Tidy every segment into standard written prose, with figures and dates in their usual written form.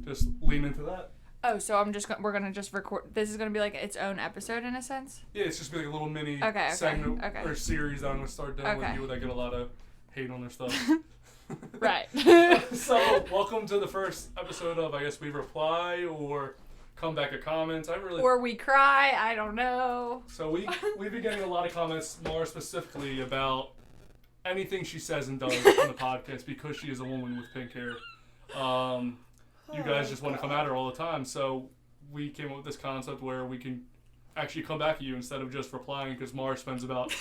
just lean into that. Oh, so we're gonna just record. This is gonna be like its own episode in a sense. Yeah, it's just be like a little mini Okay. segment or series that I'm gonna start doing with people that get a lot of hate on their stuff. Right. So, welcome to the first episode of, I guess, We Reply or Come Back at Comments. Or We Cry. I don't know. So we've been getting a lot of comments, more specifically about anything she says and does on the podcast because she is a woman with pink hair. You guys just want to come at her all the time, so we came up with this concept where we can actually come back at you instead of just replying, because Maura spends about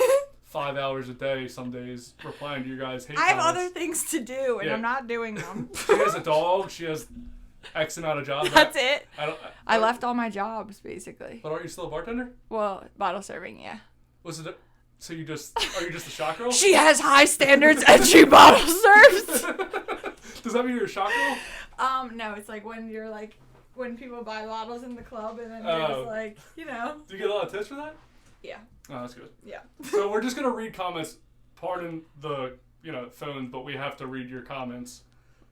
5 hours a day some days replying to your guys' hate comments. I have other things to do, and I'm not doing them. She has a dog. She has X amount of jobs. That's it. I left all my jobs, basically. But aren't you still a bartender? Well, bottle serving, yeah. So are you just a shot girl? She has high standards and she bottle serves. Does that mean you're a shot girl? No, it's like when people buy bottles in the club and then there's like, Do you get a lot of tips for that? Yeah. Oh, that's good. Yeah. So we're just gonna read comments. Pardon the phone, but we have to read your comments.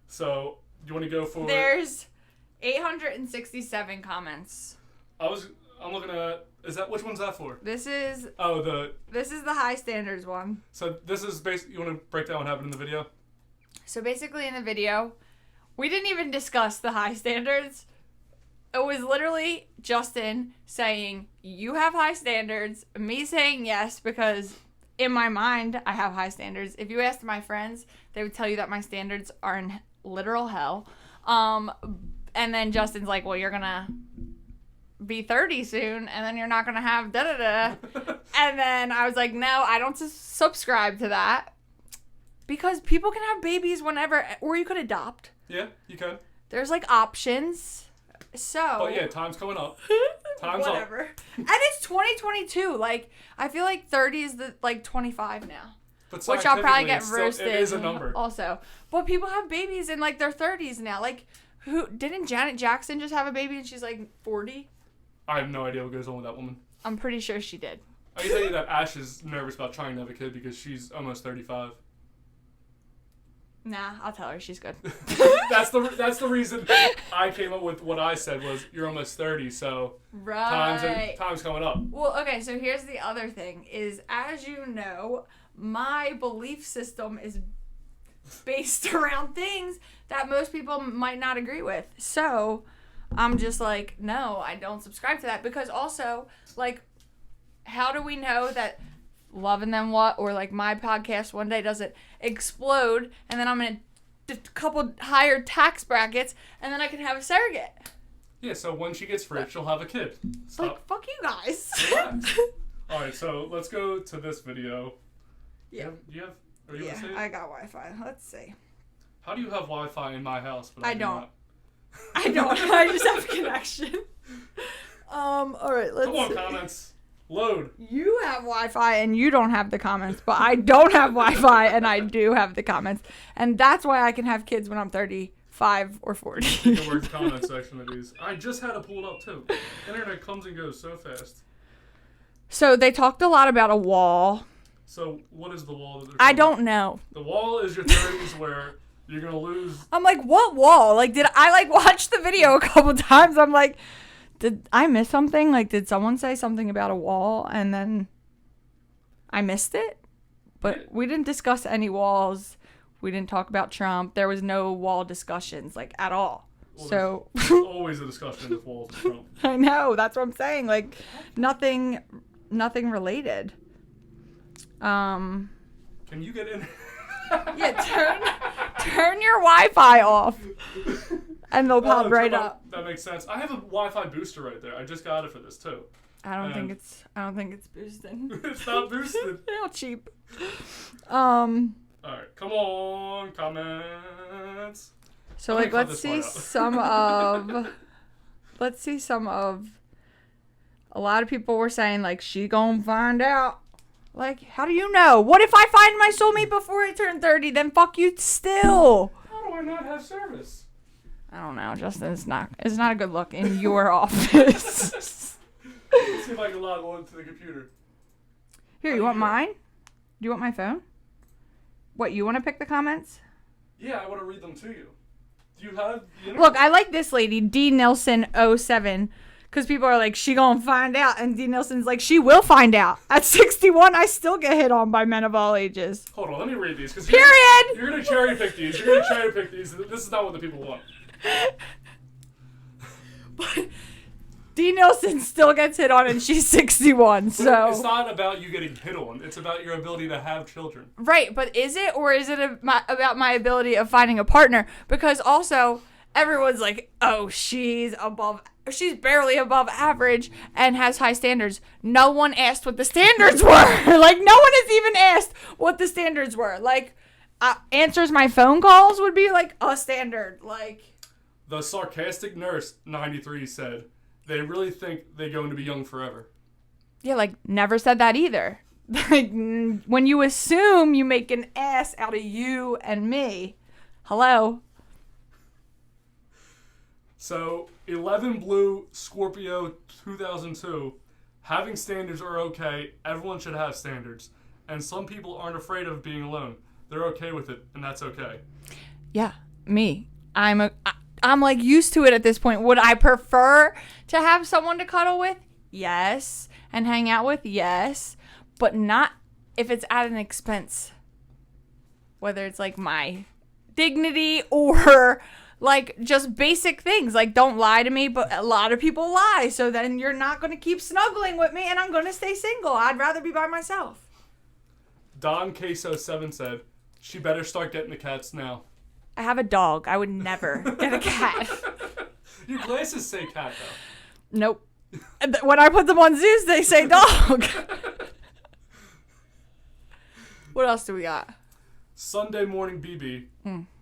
So you want to go for? There's 867 comments. I'm looking at. Which one's that for? This is. This is the high standards one. So this is basically. You want to break down what happened in the video? So basically, in the video, we didn't even discuss the high standards. It was literally Justin saying, "You have high standards." Me saying yes because in my mind I have high standards. If you asked my friends, they would tell you that my standards are in literal hell. And then Justin's like, "Well, you're gonna be 30 soon, and then you're not gonna have da da da." And then I was like, "No, I don't subscribe to that because people can have babies whenever, or you could adopt." Yeah, you can. There's like options. So. But yeah, time's coming up. Time's whatever. up. And it's 2022. Like, I feel like 30 is 25 now. But which I'll probably get roasted. It is a number. Also, but people have babies in like their 30s now. Like, didn't Janet Jackson just have a baby and she's like 40? I have no idea what goes on with that woman. I'm pretty sure she did. I can tell you that Ash is nervous about trying to have a kid because she's almost 35. Nah, I'll tell her she's good. That's the reason I came up with what I said was you're almost 30, so time's coming up. Well, okay, so here's the other thing is, as you know, my belief system is based around things that most people might not agree with. So I'm just like, no, I don't subscribe to that, because also, like, how do we know that Love and Then What or like my podcast one day doesn't explode and then I'm in a couple higher tax brackets and then I can have a surrogate? Yeah, so when she gets rich, she'll have a kid. Stop. Like, fuck you guys. All right, so let's go to this video. Yeah. Are you gonna I got Wi-Fi. Let's see. How do you have Wi-Fi in my house? But I don't. I don't. I just have a connection. All right, let's Come on, comments. Load. You have Wi-Fi and you don't have the comments, but I don't have Wi-Fi and I do have the comments. And that's why I can have kids when I'm 35 or 40. You can work the comment section of these. I just had to pull it up, too. Internet comes and goes so fast. So they talked a lot about a wall. So what is the wall that they're I don't know. The wall is your 30s where you're going to lose. I'm like, what wall? Like, did I watch the video a couple times? I'm like, did I miss something? Like, did someone say something about a wall and then I missed it? But we didn't discuss any walls. We didn't talk about Trump. There was no wall discussions, like, at all. Well, so there's always a discussion with walls and Trump. I know. That's what I'm saying. Like, nothing related. Can you get in? Yeah, turn your Wi-Fi off. And they'll pop right up. That makes sense. I have a Wi-Fi booster right there. I just got it for this too. I don't think it's boosted. It's not boosted. How cheap. All right, come on, comments. So let's see some of. A lot of people were saying like she gonna find out. Like, how do you know? What if I find my soulmate before I turn 30? Then fuck you still. How do I not have service? I don't know, Justin. It's not a good look in your office. Let's see if I can log on to the computer. Here, you want mine? Do you want my phone? What, you want to pick the comments? Yeah, I want to read them to you. Do you have... Look, I like this lady, D. Nelson 07, because people are like, she gonna find out. And D. Nelson's like, she will find out. At 61, I still get hit on by men of all ages. Hold on, let me read these. Period! You're going to cherry pick these. You're going to cherry pick these. This is not what the people want. But D. Nelson still gets hit on and she's 61, so... It's not about you getting hit on. It's about your ability to have children. Right, but is it? Or is it about my ability of finding a partner? Because also, everyone's like, oh, she's barely above average and has high standards. No one asked what the standards were. Like, no one has even asked what the standards were. Like, answers my phone calls would be like a standard. Like... The sarcastic nurse, 93, said, they really think they're going to be young forever. Yeah, like, never said that either. Like, when you assume you make an ass out of you and me. Hello? So, 11 Blue Scorpio 2002. Having standards are okay. Everyone should have standards. And some people aren't afraid of being alone. They're okay with it, and that's okay. Yeah, me. I'm like used to it at this point. Would I prefer to have someone to cuddle with? Yes. And hang out with? Yes. But not if it's at an expense. Whether it's like my dignity or like just basic things. Like, don't lie to me, but a lot of people lie. So then you're not going to keep snuggling with me and I'm going to stay single. I'd rather be by myself. Don Queso 7 said, she better start getting the cats now. I have a dog. I would never get a cat. Your glasses say cat, though. Nope. When I put them on Zeus, they say dog. What else do we got? Sunday morning BB.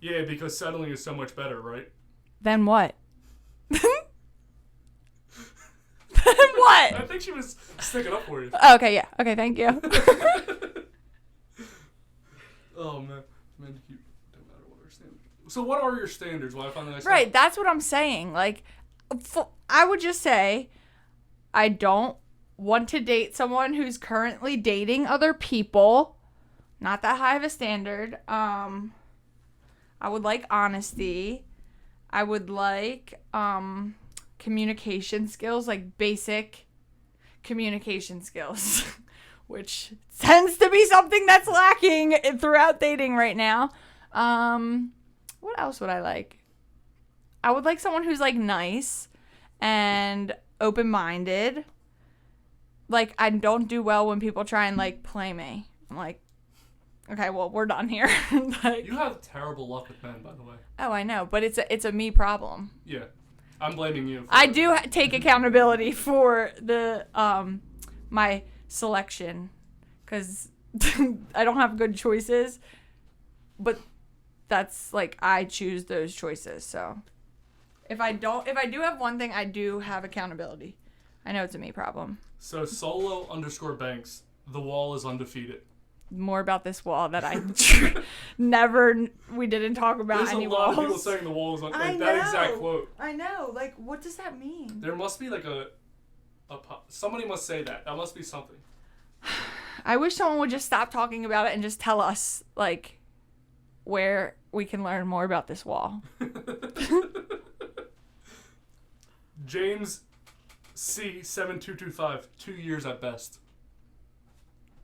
Yeah, because settling is so much better, right? Then what? Then what? I think she was sticking up for you. Oh, okay, yeah. Okay, thank you. Oh, man. Man, you don't matter what our standards. So what are your standards? Why I find that nice. Right, that's what I'm saying. Like, I would just say I don't want to date someone who's currently dating other people. Not that high of a standard. I would like honesty. I would like communication skills, like basic communication skills, which tends to be something that's lacking throughout dating right now. What else would I like? I would like someone who's like nice and open-minded. Like, I don't do well when people try and like play me. I'm like, okay, well, we're done here. Like, you have terrible luck with men, by the way. Oh, I know, but it's a me problem. Yeah, I'm blaming you. I do take accountability for the my selection, because I don't have good choices, but that's like I choose those choices. So if I do have one thing, I do have accountability. I know it's a me problem. So solo_Banks, the wall is undefeated. More about this wall that I we didn't talk about. There's any a lot walls. of people saying the wall is I that know. exact quote. I know. Like, what does that mean? There must be like somebody must say that. That must be something. I wish someone would just stop talking about it and just tell us, like, where we can learn more about this wall. James C7225, 2 years at best.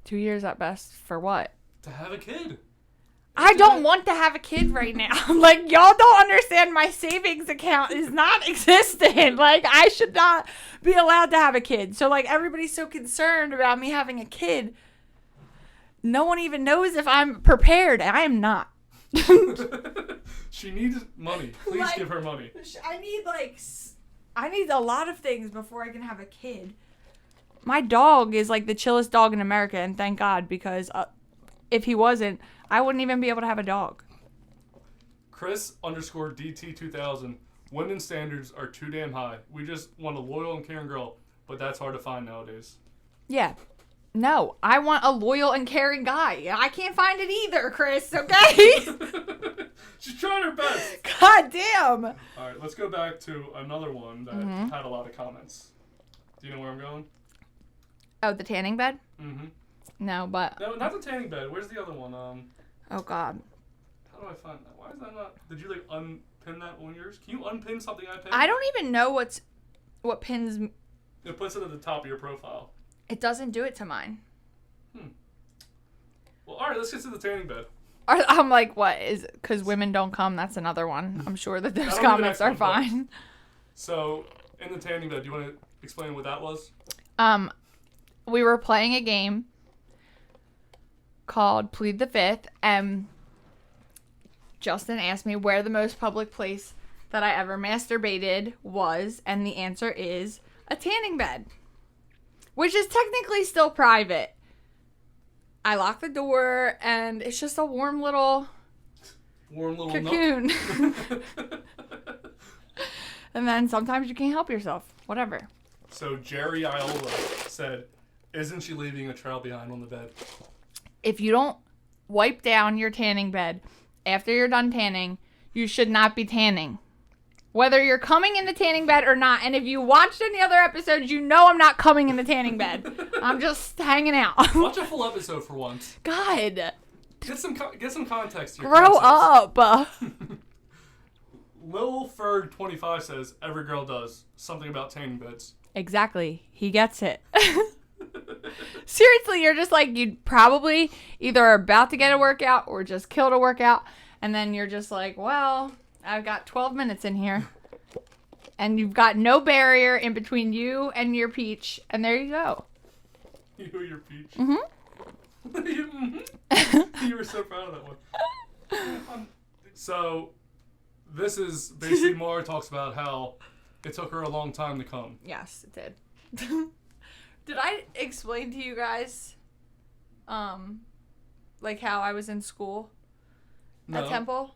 2 years at best for what? To have a kid. I don't want to have a kid right now. Like, y'all don't understand, my savings account is not existent. Like, I should not be allowed to have a kid. So, like, everybody's so concerned about me having a kid. No one even knows if I'm prepared. I am not. She needs money. Please like, give her money. I need a lot of things before I can have a kid. My dog is like the chillest dog in America, and thank God, because if he wasn't, I wouldn't even be able to have a dog. Chris_DT2000. Women's standards are too damn high. We just want a loyal and caring girl, but that's hard to find nowadays. Yeah. No, I want a loyal and caring guy. I can't find it either, Chris, okay? She's trying her best. God damn. All right, let's go back to another one that had a lot of comments. Do you know where I'm going? Oh, the tanning bed? Mm-hmm. No, but... No, not the tanning bed. Where's the other one? Oh, God. How do I find that? Why is that not... Did you, like, unpin pin that on yours? Can you unpin something I pinned? I don't even know what pins. It puts it at the top of your profile. It doesn't do it to mine. Well, all right, let's get to the tanning bed. I'm like, what is? Because women don't come. That's another one. I'm sure that those comments are fine. So, in the tanning bed, do you want to explain what that was? We were playing a game called Plead the Fifth, and Justin asked me where the most public place that I ever masturbated was, and the answer is a tanning bed, which is technically still private. I lock the door, and it's just a warm little cocoon. And then sometimes you can't help yourself. Whatever. So Jerry Iola said, "Isn't she leaving a trail behind on the bed?" If you don't wipe down your tanning bed after you're done tanning, you should not be tanning. Whether you're coming in the tanning bed or not. And if you watched any other episodes, you know I'm not coming in the tanning bed. I'm just hanging out. Watch a full episode for once. God. Get some context here. Grow up. Lil Ferg 25 says, "Every girl does something about tanning beds." Exactly. He gets it. Seriously, you're just like, you'd probably either are about to get a workout or just killed a workout. And then you're just like, well, I've got 12 minutes in here. And you've got no barrier in between you and your peach. And there you go. You and your peach. Mm-hmm. You were so proud of that one. So, this is basically Maura talks about how it took her a long time to come. Yes, it did. Did I explain to you guys, like how I was in school at Temple?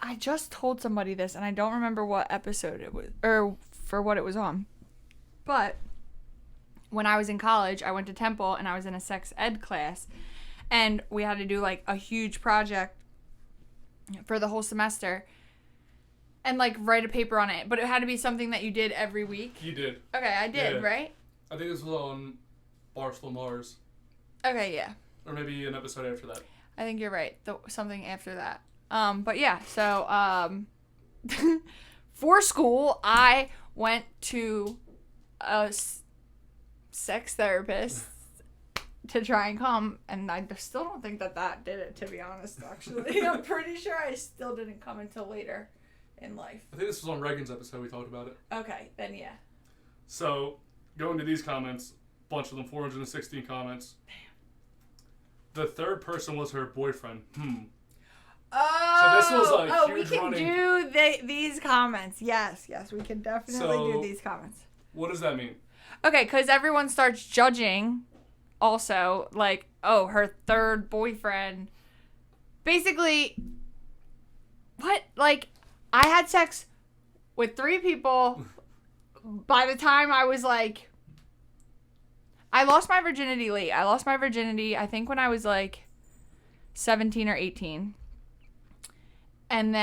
I just told somebody this, and I don't remember what episode it was, or for what it was on. But when I was in college, I went to Temple, and I was in a sex ed class, and we had to do, like, a huge project for the whole semester, and, like, write a paper on it. But it had to be something that you did every week. You did. Okay, I did, Yeah. right? I think this was on Barstool Mars. Okay, yeah. Or maybe an episode after that. I think you're right. Something after that. But yeah, so for school, I went to a sex therapist to try and come, and I still don't think that did it, to be honest, actually. I'm pretty sure I still didn't come until later in life. I think this was on Reagan's episode we talked about it. Okay, then yeah. So, going to these comments, bunch of them, 416 comments. The third person was her boyfriend. Oh, so this was a huge we can do these comments. Yes, we can definitely do these comments. What does that mean? Okay, because everyone starts judging also, like, oh, her third boyfriend. Basically, what? Like, I had sex with 3 people by the time I was like, I lost my virginity late. I lost my virginity, I think, when I was like 17 or 18. And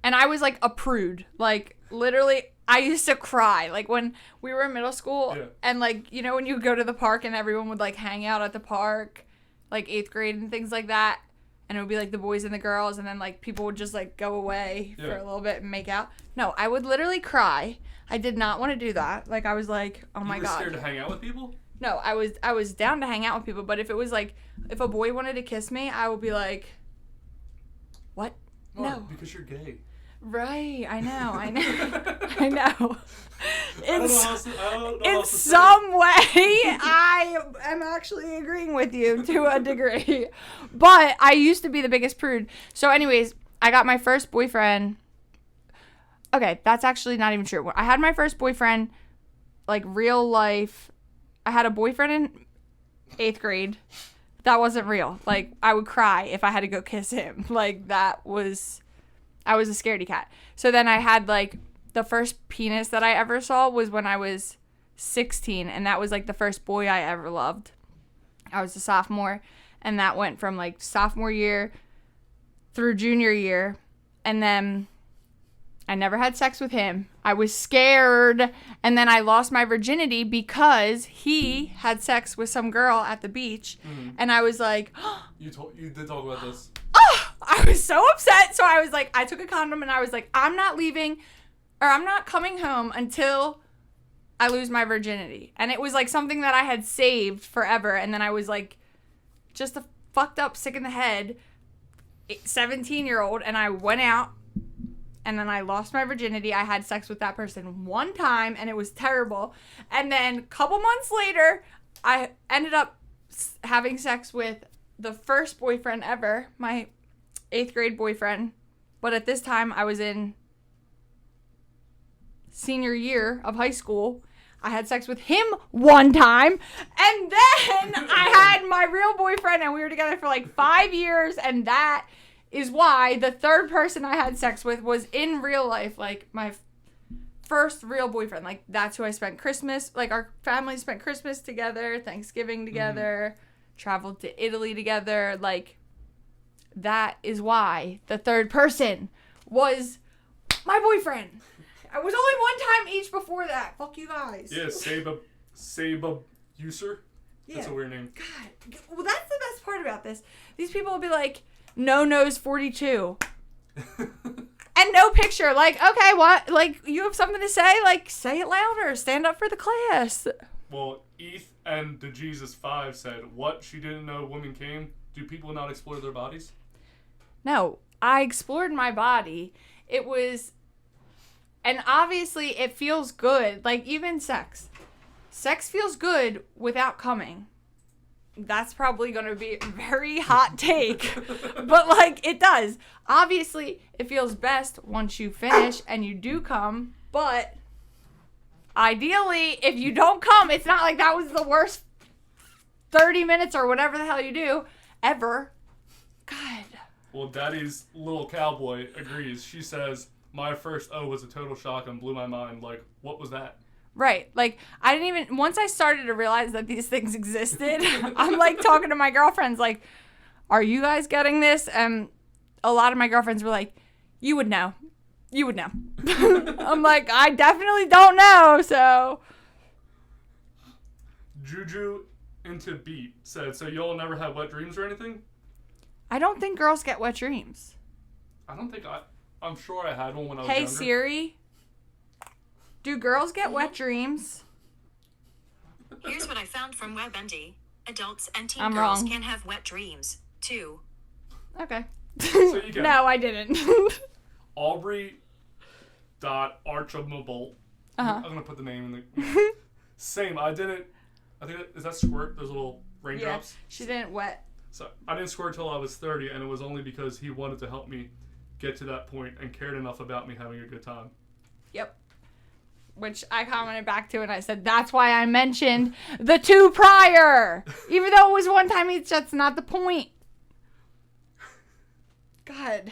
I was like a prude. Like, literally, I used to cry. Like, when we were in middle school, and like, you know, when you go to the park and everyone would like hang out at the park, like 8th grade and things like that. And it would be like the boys and the girls, and then like people would just like go away for a little bit and make out. No, I would literally cry. I did not want to do that. Like, I was like, oh my God. You were scared to hang out with people? No, I was down to hang out with people, but if it was like, if a boy wanted to kiss me, I would be like, what? Well, no. Because you're gay. Right, I know. I know. In say some way, I am actually agreeing with you to a degree. But I used to be the biggest prude. So anyways, I got my first boyfriend. Okay, that's actually not even true. I had my first boyfriend, like, real life. I had a boyfriend in 8th grade. That wasn't real. Like, I would cry if I had to go kiss him. Like, I was a scaredy cat. So then I had, like, the first penis that I ever saw was when I was 16. And that was, like, the first boy I ever loved. I was a sophomore. And that went from, like, sophomore year through junior year. And then I never had sex with him. I was scared. And then I lost my virginity because he had sex with some girl at the beach. Mm-hmm. And I was like, You did talk about this. I was so upset. So I was like, I took a condom and I was like, I'm not leaving or I'm not coming home until I lose my virginity. And it was like something that I had saved forever. And then I was like, just a fucked up, sick in the head 17-year-old. And I went out and then I lost my virginity. I had sex with that person one time and it was terrible. And then a couple months later, I ended up having sex with the first boyfriend ever, my 8th grade boyfriend. But at this time, I was in senior year of high school. I had sex with him one time. And then I had my real boyfriend and we were together for like 5 years. And that is why the third person I had sex with was in real life, like my first real boyfriend. Like that's who I spent Christmas, like our family spent Christmas together, Thanksgiving together, traveled to Italy together. Like that is why the third person was my boyfriend. I was only one time each before that. Fuck you guys. Yeah, Saba User. Yeah. That's a weird name. God. Well, that's the best part about this. These people will be like, no nose 42. And no picture. Like, okay, what? Like, you have something to say? Like, say it louder. Stand up for the class. Well, Eth and the Jesus 5 said, what? She didn't know women came? Do people not explore their bodies? No, I explored my body. It was... And obviously, it feels good. Like, even sex. Sex feels good without coming. That's probably going to be a very hot take. But, like, it does. Obviously, it feels best once you finish and you do come. But, ideally, if you don't come, it's not like that was the worst 30 minutes or whatever the hell you do ever. God. Well, Daddy's little cowboy agrees. She says, my first O was a total shock and blew my mind. Like, what was that? Right. Like, I didn't even... Once I started to realize that these things existed, I'm, like, talking to my girlfriends, like, are you guys getting this? And a lot of my girlfriends were like, you would know. You would know. I'm like, I definitely don't know, so... Juju into Beat said, so y'all never had wet dreams or anything? I don't think girls get wet dreams. I don't think I'm sure I had one when I was younger. Hey, Siri. Do girls get wet dreams? Here's what I found from WebMD. Adults and teen I'm girls wrong. can have wet dreams, too. Okay. So you can. No, I didn't. Aubrey.archimable. Uh-huh. I'm going to put the name in the... Same. I didn't... I think... Is that squirt? Those little raindrops? Yeah, she didn't wet. So I didn't squirt until I was 30, and it was only because he wanted to help me get to that point and cared enough about me having a good time. Yep. Which I commented back to, and I said, that's why I mentioned the 2 prior. Even though it was one time each, that's not the point. God.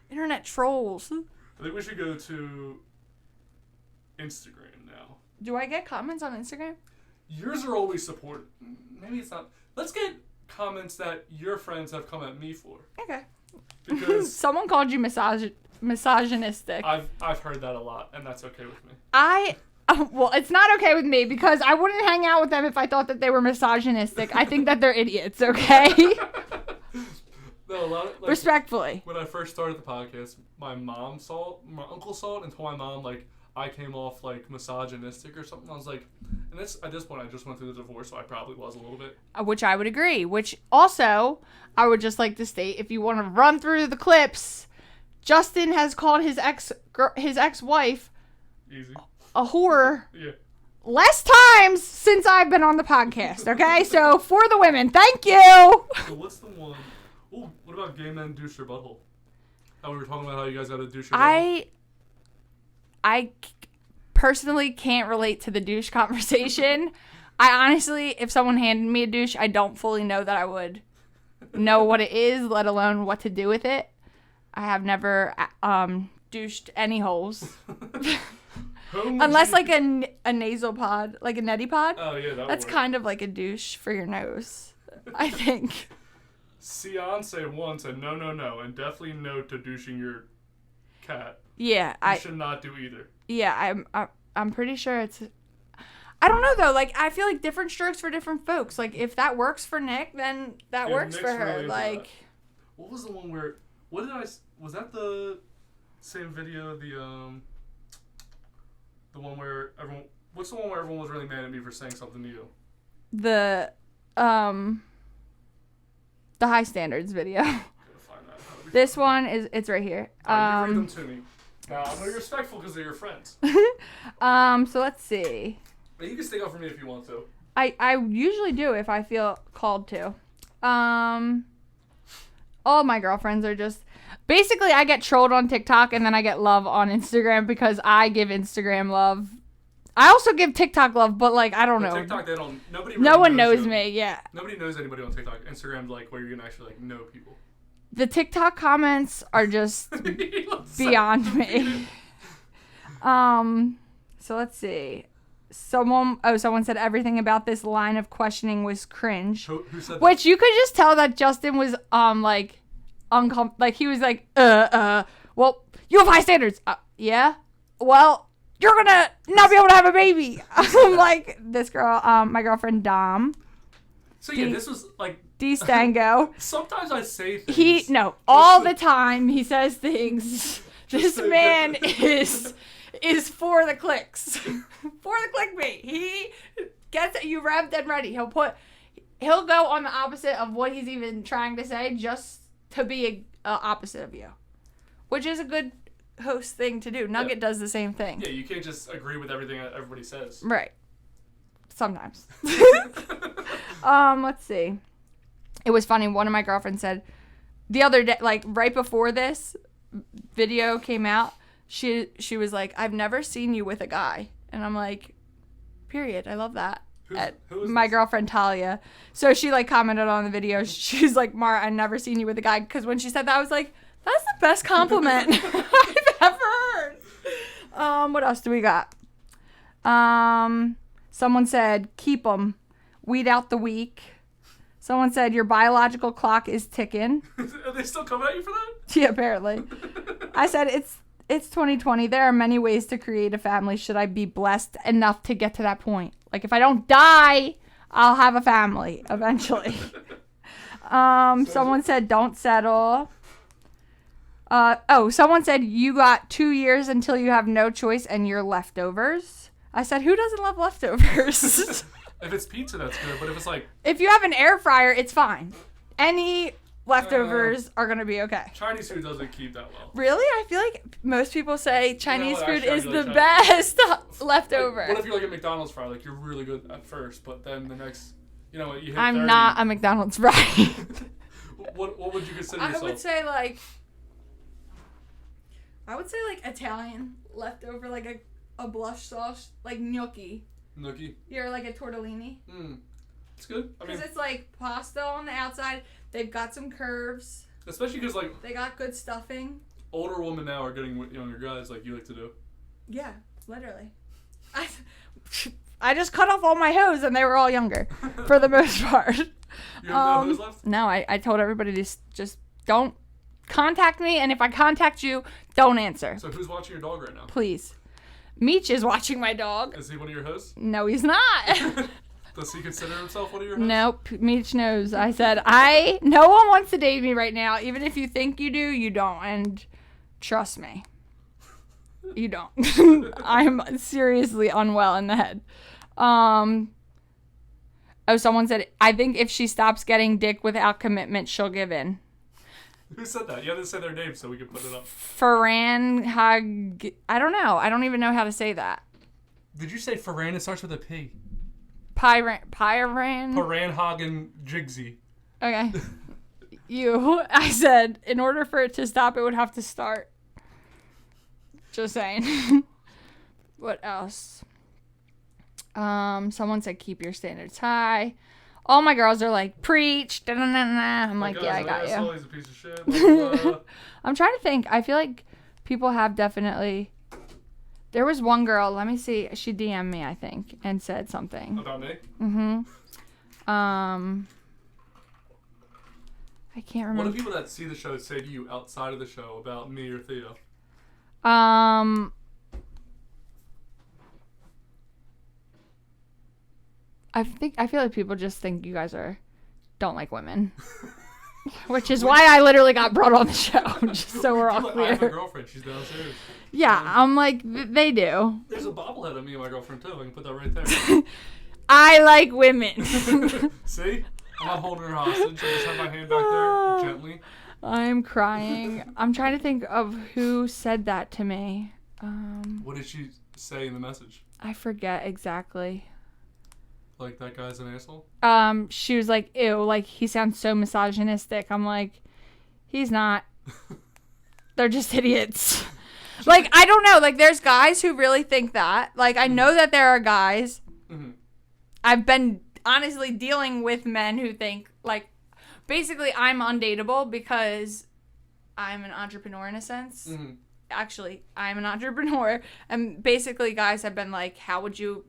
Internet trolls. I think we should go to Instagram now. Do I get comments on Instagram? Yours are always supported. Maybe it's not. Let's get comments that your friends have come at me for. Okay. Because someone called you misogynistic. I've heard that a lot, and that's okay with me. Well, it's not okay with me because I wouldn't hang out with them if I thought that they were misogynistic. I think that they're idiots, okay? No, a lot of, like, respectfully. When I first started the podcast, my uncle saw it and told my mom, like, I came off, like, misogynistic or something. I was like, and at this point, I just went through the divorce, so I probably was a little bit. Which I would agree. Which also, I would just like to state, if you want to run through the clips, Justin has called his ex-wife Easy. a whore. Yeah. Less times since I've been on the podcast, okay? So, for the women, thank you! So what's the one? Oh, what about gay men douche their butthole? How we were talking about how you guys got to douche your butthole. I personally can't relate to the douche conversation. I honestly, if someone handed me a douche, I don't fully know that I would know what it is, let alone what to do with it. I have never douched any holes. Unless like a nasal pod, like a neti pod. Oh, yeah, that's work. Kind of like a douche for your nose, I think. Beyonce once said no, and definitely no to douching your cat. Yeah, you should not do either. Yeah, I'm pretty sure it's... I don't know, though. Like, I feel like different strokes for different folks. Like, if that works for Nick, then that works Nick's for her. really like... What was the one where? What did I? Was that the same video? The one where everyone. What's the one where everyone was really mad at me for saying something to you? The high standards video. Gotta find that. This one it's right here. You read them to me. Now I'm gonna be respectful because they're your friends. So let's see. But you can stick up for me if you want to. I usually do if I feel called to. All my girlfriends are just basically I get trolled on TikTok and then I get love on Instagram because I give Instagram love. I also give TikTok love, but like I don't know. TikTok, they don't. Nobody. Really no one knows you. me. Yeah. Nobody knows anybody on TikTok. Instagram's like where you can actually like know people. The TikTok comments are just beyond me. So let's see. Someone said everything about this line of questioning was cringe. Who said that? Which you could just tell that Justin was like like he was like well, you have high standards. Yeah. Well, you're gonna not be able to have a baby. I'm like this girl, my girlfriend Dom. So yeah, this was like D Stango. Sometimes I say things. All the time he says things. This man is for the clicks. For the clickbait. He gets you revved and ready. He'll go on the opposite of what he's even trying to say just to be a opposite of you. Which is a good host thing to do. Nugget does the same thing. Yeah, you can't just agree with everything that everybody says. Right. Sometimes. Let's see. It was funny. One of my girlfriends said the other day, like right before this video came out, she was like, "I've never seen you with a guy," and I'm like, "Period. I love that." Who is my this? girlfriend Talia. So she like commented on the video. She's like, "Maura, I've never seen you with a guy," because when she said that, I was like, "That's the best compliment I've ever heard." What else do we got? Someone said, "Keep 'em. Weed out the weak." Someone said, "Your biological clock is ticking." Are they still coming at you for that? Yeah, apparently. I said, it's 2020. There are many ways to create a family. Should I be blessed enough to get to that point? Like, if I don't die, I'll have a family eventually. Someone said, "Don't settle." Someone said, "You got 2 years until you have no choice and you're leftovers." I said, who doesn't love leftovers? If it's pizza, that's good. But if it's like... If you have an air fryer, it's fine. Any leftovers are going to be okay. Chinese food doesn't keep that well. Really? I feel like most people say Chinese what? food Actually, I is really the like best leftover. Like, what if you're like a McDonald's fry? Like, you're really good at first, but then the next... You know what? You hit I'm 30. not a McDonald's fry. What would you consider yourself? I would say like Italian leftover, like a blush sauce, like gnocchi. Gnocchi? You're like a tortellini. It's good. I mean, Because it's like pasta on the outside. They've got some curves. especially because like They got good stuffing. older women now are getting with younger guys like you like to do. Yeah, literally. I just cut off all my hoes and they were all younger for the most part. You have no hoes left? No, I told everybody to just don't contact me, and if I contact you, don't answer. So who's watching your dog right now? Please. Meech is watching my dog. Is he one of your hosts? No, he's not. Does he consider himself one of your hosts? Nope. Meech knows. I said, no one wants to date me right now. Even if you think you do, you don't. And trust me, you don't. I'm seriously unwell in the head. Someone said, I think if she stops getting dick without commitment, she'll give in. Who said that? You have to say their name so we can put it up. Ferran I don't know. I don't even know how to say that. Did you say Ferran? It starts with a P. Pyran. Paranhagen Jigsy. Okay. I said, in order for it to stop, it would have to start. Just saying. What else? Someone said, keep your standards high. All my girls are like, preach. Da-da-da-da. I'm like, yeah, I got you. He's a piece of shit. Blah, blah. I'm trying to think. I feel like people have definitely... There was one girl, let me see. She DM'd me, I think, and said something. About me? Mm-hmm. I can't remember. What do people that see the show say to you outside of the show about me or Theo? I feel like people just think you guys don't like women. Which is why I literally got brought on the show, just so we're all I have a clear. girlfriend. She's downstairs. Yeah, I'm like, they do. There's a bobblehead of me and my girlfriend, too. I can put that right there. I like women. See? I'm not holding her hostage. I just have my hand back there gently. I'm crying. I'm trying to think of who said that to me. What did she say in the message? I forget exactly. Like, that guy's an asshole? She was like, ew, like, he sounds so misogynistic. I'm like, he's not. They're just idiots. Like, I don't know. Like, there's guys who really think that. Like, I know that there are guys. Mm-hmm. I've been honestly dealing with men who think, like, basically I'm undateable because I'm an entrepreneur in a sense. Mm-hmm. Actually, I'm an entrepreneur. And basically guys have been like, how would you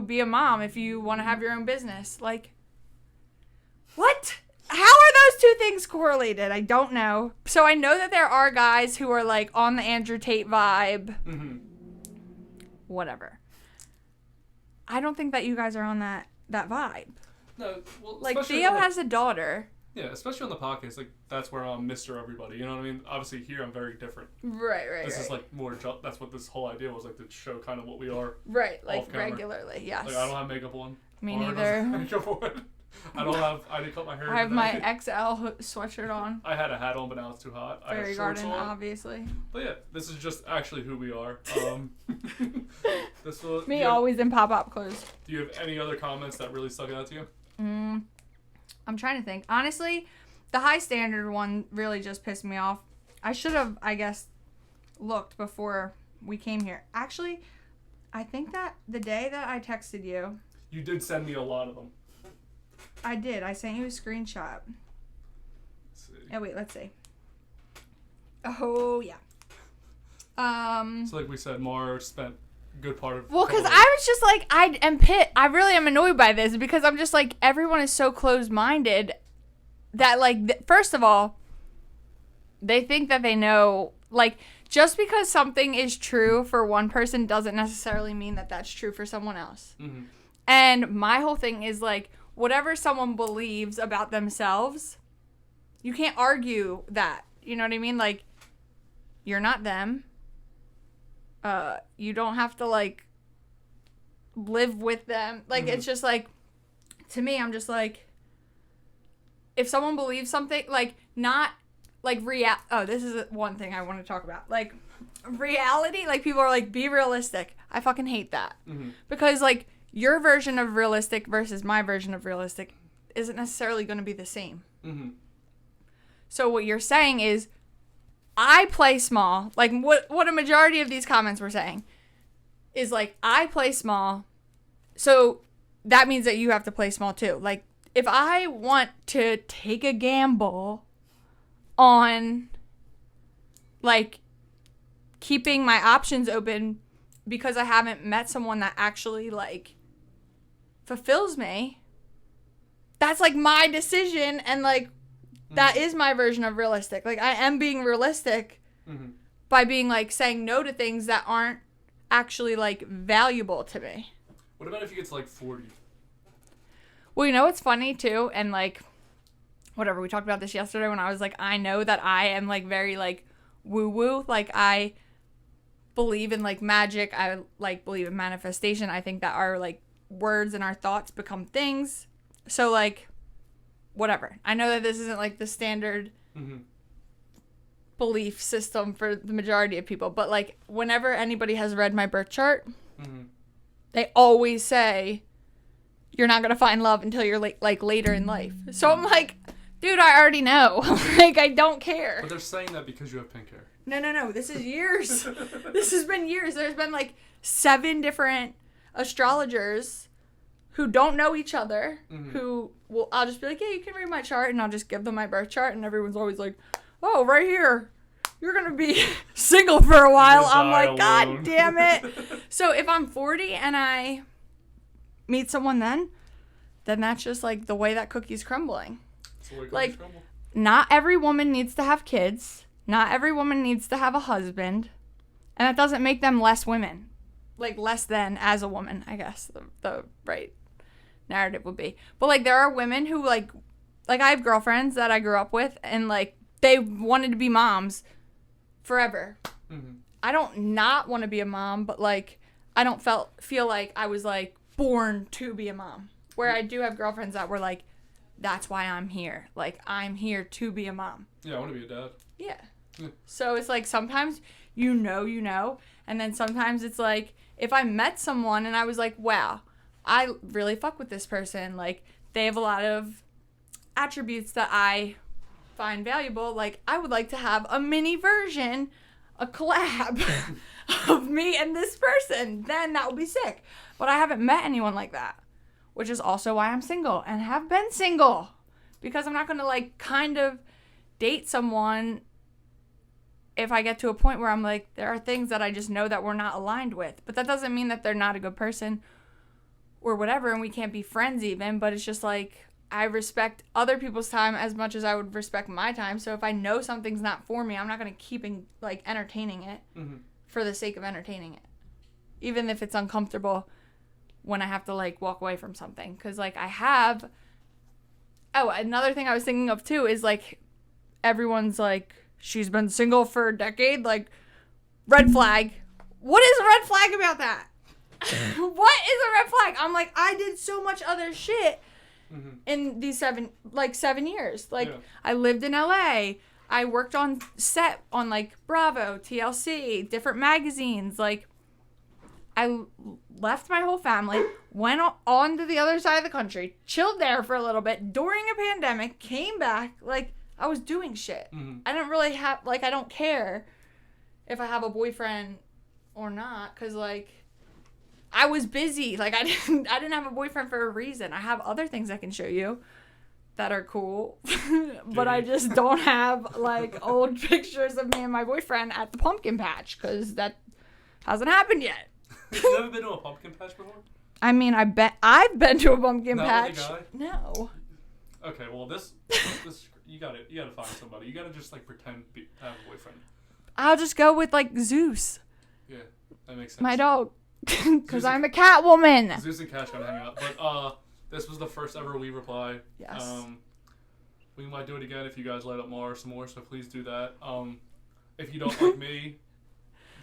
be a mom if you want to have your own business? Like, what? How are those two things correlated? I don't know. So I know that there are guys who are like on the Andrew Tate vibe. Mm-hmm. Whatever. I don't think that you guys are on that vibe. No, well, Like, Theo has a daughter. Yeah, especially on the podcast. Like, that's where I'm Mr. Everybody. You know what I mean? Obviously, here I'm very different. Right. This is like more. That's what this whole idea was, like, to show kind of what we are. Right, like off-camera. regularly, yes. Like, I don't have makeup on. Me Maura neither. doesn't have makeup on. I didn't cut my hair. I have my today. XL sweatshirt on. I had a hat on, but now it's too hot. I Fairy have shorts garden, on. obviously. But yeah, this is just actually who we are. This will, Me always in pop-up clothes. Do you have any other comments that really stuck out to you? I'm trying to think. Honestly, the high standard one really just pissed me off. I should have, I guess, looked before we came here. Actually, I think that the day that I texted you, You did send me a lot of them. I did. I sent you a screenshot. Let's see. Oh, wait, let's see. Oh, yeah. So like we said, Maura spent a good part of... Well, because I was just like, I really am annoyed by this because I'm just like, everyone is so closed-minded that, like, first of all, they think that they know, like, just because something is true for one person doesn't necessarily mean that that's true for someone else. Mm-hmm. And my whole thing is, like, whatever someone believes about themselves, you can't argue that. You know what I mean? Like, you're not them. You don't have to, like, live with them. Like, it's just, like, to me, I'm just, like, if someone believes something, like, not, like, this is one thing I want to talk about. Like, reality, like, people are like, be realistic. I fucking hate that. Mm-hmm. Because, like, your version of realistic versus my version of realistic isn't necessarily going to be the same. Mm-hmm. So what you're saying is, I play small. Like, what a majority of these comments were saying is, like, I play small, so that means that you have to play small too. Like, if I want to take a gamble on, like, keeping my options open because I haven't met someone that actually, like, fulfills me, that's, like, my decision, and, like, that is my version of realistic. Like, I am being realistic by being, like, saying no to things that aren't actually, like, valuable to me. What about if you get to, like, 40? Well, you know what's funny, too? And, like, whatever, we talked about this yesterday when I was, like, I know that I am, like, very, like, woo-woo. Like, I believe in, like, magic. I, like, believe in manifestation. I think that our, like, words and our thoughts become things. So, like, whatever. I know that this isn't, like, the standard belief system for the majority of people, but, like, whenever anybody has read my birth chart, they always say, you're not going to find love until you're, like, later in life. So I'm like, dude, I already know. Like, I don't care. But they're saying that because you have pink hair. No. This is years. This has been years. There's been, like, 7 different astrologers who don't know each other, who will, I'll just be like, yeah, you can read my chart, and I'll just give them my birth chart, and everyone's always like, oh, right here, you're going to be single for a while. I'm like, God damn it. So if I'm 40 and I meet someone then that's just, like, the way that cookie's crumbling. Like, not every woman needs to have kids. Not every woman needs to have a husband. And that doesn't make them less women. Like, less than as a woman, I guess, the right narrative would be. But, like, there are women who, like, like, I have girlfriends that I grew up with, and, like, they wanted to be moms forever. Mm-hmm. I don't not want to be a mom, but, like, I don't feel like I was, like, born to be a mom. Where I do have girlfriends that were like, that's why I'm here. Like, I'm here to be a mom. Yeah, I want to be a dad. Yeah. Yeah. So it's like sometimes you know, and then sometimes it's like if I met someone and I was like, wow, I really fuck with this person. Like, they have a lot of attributes that I find valuable. Like, I would like to have a mini version, a collab of me and this person. Then that would be sick. But I haven't met anyone like that, which is also why I'm single and have been single, because I'm not going to, like, kind of date someone if I get to a point where I'm like, there are things that I just know that we're not aligned with. But that doesn't mean that they're not a good person or whatever, and we can't be friends even. But it's just like, I respect other people's time as much as I would respect my time. So if I know something's not for me, I'm not going to keep like entertaining it for the sake of entertaining it, even if it's uncomfortable when I have to, like, walk away from something. Because, like, another thing I was thinking of too is, like, everyone's like, she's been single for a decade, like, red flag. What is a red flag about that? What is a red flag? I'm like, I did so much other shit in these 7 years. Like, I lived in LA. I worked on set on, like, Bravo, TLC, different magazines. Like, I left my whole family, went on to the other side of the country, chilled there for a little bit during a pandemic, came back. Like, I was doing shit. I don't really have, like, I don't care if I have a boyfriend or not, because, like, I was busy. Like, I didn't have a boyfriend for a reason. I have other things I can show you that are cool, but I just don't have, like, old pictures of me and my boyfriend at the pumpkin patch, because that hasn't happened yet. You ever been to a pumpkin patch before? I mean, I've been to a pumpkin Not patch. with a guy? No. Okay, well, this you gotta find somebody. You gotta just, like, pretend to have a boyfriend. I'll just go with, like, Zeus, Yeah, that makes sense. my dog, because I'm a cat woman. Zeus and Cash gotta hang out. But this was the first ever We Reply. Yes. We might do it again if you guys light up Maura some more, so please do that. If you don't like me,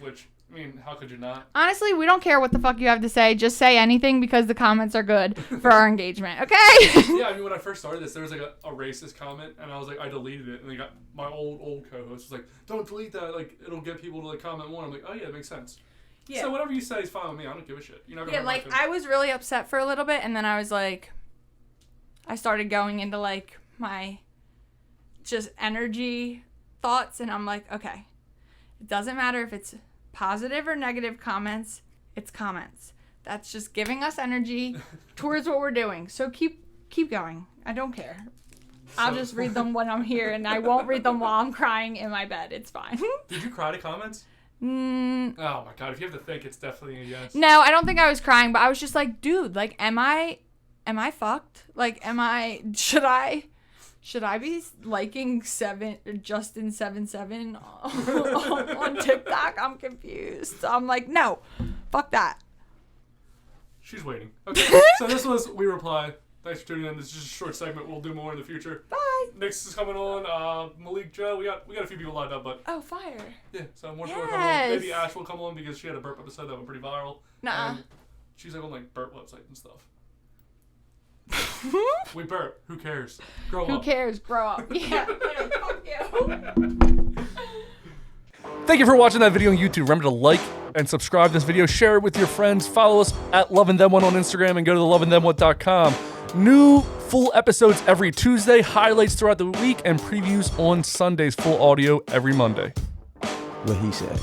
which, I mean, how could you not? Honestly, we don't care what the fuck you have to say. Just say anything, because the comments are good for our engagement, okay? Yeah, I mean, when I first started this, there was, like, a racist comment, and I was like, I deleted it, and they got my old co-host was like, don't delete that, like, it'll get people to, like, comment more. I'm like, oh yeah, it makes sense. Yeah. So whatever you say is fine with me. I don't give a shit. You're not gonna hurt my like, feelings. I was really upset for a little bit, and then I was like, I started going into, like, my just energy thoughts, and I'm like, okay, it doesn't matter if it's positive or negative comments, it's comments. That's just giving us energy towards what we're doing. So keep going. I don't care. I'll just read them when I'm here, and I won't read them while I'm crying in my bed. It's fine. Did you cry to comments? Oh my god, if you have to think, it's definitely a yes. No, I don't think I was crying, but I was just like, dude, like, am I fucked? Like, should I be liking Justin77 on TikTok? I'm confused. I'm like, no, fuck that. She's waiting. Okay, so this was We Reply. Thanks for tuning in. This is just a short segment. We'll do more in the future. Bye. Next is coming on. Malik, Joe. We got a few people lined up, but Oh, fire. yeah. So more people will come on. Maybe Ash will come on because she had a burp episode that went pretty viral. Nuh-uh. And she's like on, like, burp websites and stuff. We burp. Who cares? Grow up. Who cares? Grow up. Yeah. Fuck you. Thank you for watching that video on YouTube. Remember to like and subscribe this video, share it with your friends, follow us at LovinThem1 on Instagram, and go to thelovinThem1.com. New full episodes every Tuesday, highlights throughout the week, and previews on Sundays, full audio every Monday. What he said.